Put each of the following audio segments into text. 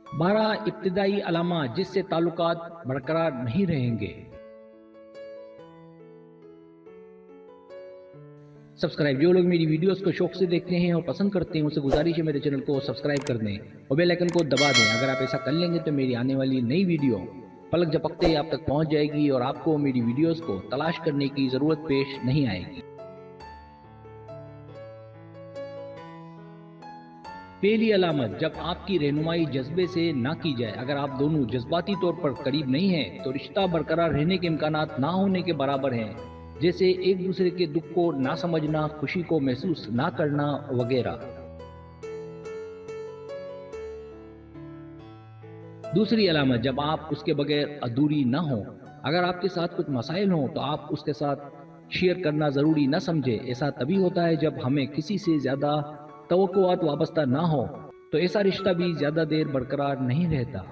12 ابتدائی علامات جس سے تعلقات برقرار نہیں رہیں گے۔ سبسکرائب، جو لوگ میری ویڈیوز کو شوق سے دیکھتے ہیں اور پسند کرتے ہیں ان سے گزارش ہے میرے چینل کو سبسکرائب کر دیں اور بیل آئیکن کو دبا دیں۔ اگر آپ ایسا کر لیں گے تو میری آنے والی نئی ویڈیو پلک جھپکتے ہی آپ تک پہنچ جائے گی اور آپ کو میری ویڈیوز کو تلاش کرنے کی ضرورت پیش نہیں آئے گی۔ پہلی علامت، جب آپ کی رہنمائی جذبے سے نہ کی جائے۔ اگر آپ دونوں جذباتی طور پر قریب نہیں ہیں تو رشتہ برقرار رہنے کے امکانات نہ ہونے کے برابر ہیں، جیسے ایک دوسرے کے دکھ کو نہ سمجھنا، خوشی کو محسوس نہ کرنا وغیرہ۔ دوسری علامت، جب آپ اس کے بغیر ادھوری نہ ہوں۔ اگر آپ کے ساتھ کچھ مسائل ہوں تو آپ اس کے ساتھ شیئر کرنا ضروری نہ سمجھے۔ ایسا تبھی ہوتا ہے جب ہمیں کسی سے زیادہ توقعات وابستہ نہ ہو تو ایسا رشتہ بھی زیادہ دیر برقرار نہیں رہتا۔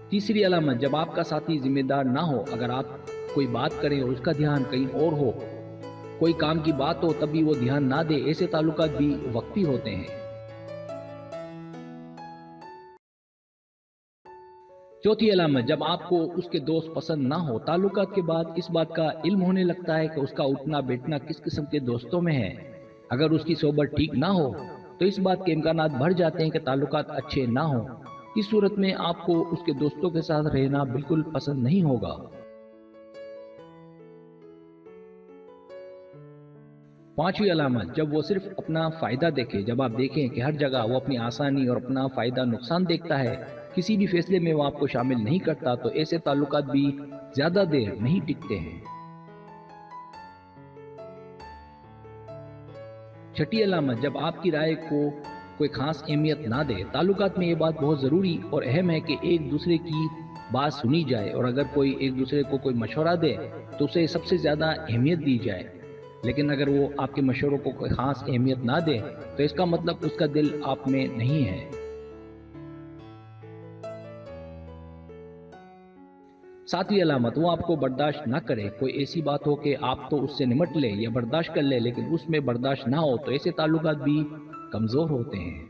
تیسری علامت، جب آپ کا ساتھی ذمہ دار نہ ہو۔ اگر آپ کوئی بات کریں اور اس کا دھیان کہیں اور ہو، کوئی کام کی بات ہو تب بھی وہ دھیان نہ دے، ایسے تعلقات بھی وقتی ہوتے ہیں۔ چوتھی علامت، جب آپ کو اس کے دوست پسند نہ ہو۔ تعلقات کے بعد اس بات کا علم ہونے لگتا ہے کہ اس کا اٹھنا بیٹھنا کس قسم کے دوستوں میں ہے۔ اگر اس کی صحبت ٹھیک نہ ہو تو اس بات کے امکانات بڑھ جاتے ہیں کہ تعلقات اچھے نہ ہوں۔ اس صورت میں آپ کو اس کے دوستوں کے ساتھ رہنا بالکل پسند نہیں ہوگا۔ پانچویں علامت، جب وہ صرف اپنا فائدہ دیکھے۔ جب آپ دیکھیں کہ ہر جگہ وہ اپنی آسانی اور اپنا فائدہ نقصان دیکھتا ہے، کسی بھی فیصلے میں وہ آپ کو شامل نہیں کرتا، تو ایسے تعلقات بھی زیادہ دیر نہیں ٹکتے ہیں۔ چھٹی علامت، جب آپ کی رائے کو کوئی خاص اہمیت نہ دے۔ تعلقات میں یہ بات بہت ضروری اور اہم ہے کہ ایک دوسرے کی بات سنی جائے اور اگر کوئی ایک دوسرے کو کوئی مشورہ دے تو اسے سب سے زیادہ اہمیت دی جائے، لیکن اگر وہ آپ کے مشوروں کو کوئی خاص اہمیت نہ دے تو اس کا مطلب اس کا دل آپ میں نہیں ہے۔ ساتویں علامت، وہ آپ کو برداشت نہ کرے۔ کوئی ایسی بات ہو کہ آپ تو اس سے نمٹ لے یا برداشت کر لے لیکن اس میں برداشت نہ ہو تو ایسے تعلقات بھی کمزور ہوتے ہیں۔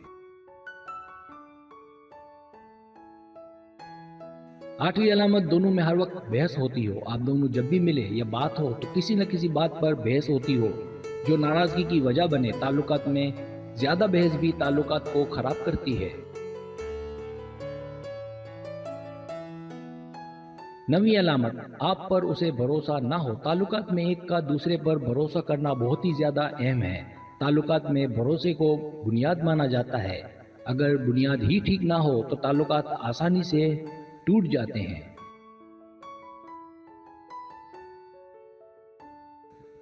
آٹھویں علامت، دونوں میں ہر وقت بحث ہوتی ہو۔ آپ دونوں جب بھی ملے یا بات ہو تو کسی نہ کسی بات پر بحث ہوتی ہو جو ناراضگی کی وجہ بنے۔ تعلقات میں زیادہ بحث بھی تعلقات کو خراب کرتی ہے۔ نویں علامت، آپ پر اسے بھروسہ نہ ہو۔ تعلقات میں ایک کا دوسرے پر بھروسہ کرنا بہت ہی زیادہ اہم ہے۔ تعلقات میں بھروسے کو بنیاد مانا جاتا ہے۔ اگر بنیاد ہی ٹھیک نہ ہو تو تعلقات آسانی سے ٹوٹ جاتے ہیں۔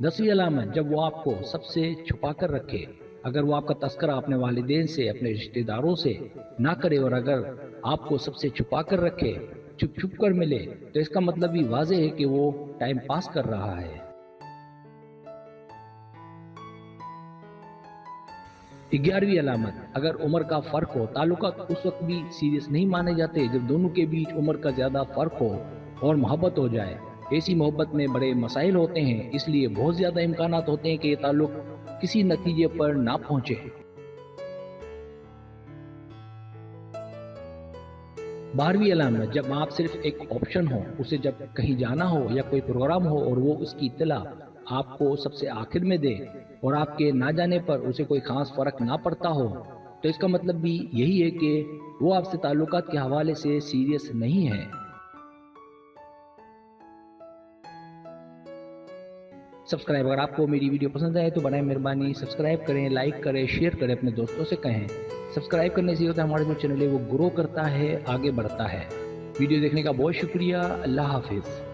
10ویں علامت، جب وہ آپ کو سب سے چھپا کر رکھے۔ اگر وہ آپ کا تذکرہ اپنے والدین سے، اپنے رشتہ داروں سے نہ کرے اور اگر آپ کو سب سے چھپا کر رکھے، چھپ چھپ کر ملے، تو اس کا مطلب بھی واضح ہے کہ وہ ٹائم پاس کر رہا ہے۔ 11ویں علامت، اگر عمر کا فرق ہو۔ تعلقات اس وقت بھی سیریس نہیں مانے جاتے جب دونوں کے بیچ عمر کا زیادہ فرق ہو اور محبت ہو جائے۔ ایسی محبت میں بڑے مسائل ہوتے ہیں، اس لیے بہت زیادہ امکانات ہوتے ہیں کہ یہ تعلق کسی نتیجے پر نہ پہنچے۔ 12ویں علامت، جب آپ صرف ایک آپشن ہو۔ اسے جب کہیں جانا ہو یا کوئی پروگرام ہو اور وہ اس کی اطلاع آپ کو سب سے آخر میں دے اور آپ کے نہ جانے پر اسے کوئی خاص فرق نہ پڑتا ہو تو اس کا مطلب بھی یہی ہے کہ وہ آپ سے تعلقات کے حوالے سے سیریس نہیں ہے۔ سبسکرائب، اگر آپ کو میری ویڈیو پسند آئے تو برائے مہربانی سبسکرائب کریں، لائک کریں، شیئر کریں، اپنے دوستوں سے کہیں۔ سبسکرائب کرنے سے ہوتا ہے ہمارا جو چینل ہے وہ گرو کرتا ہے، آگے بڑھتا ہے۔ ویڈیو دیکھنے کا بہت شکریہ۔ اللہ حافظ۔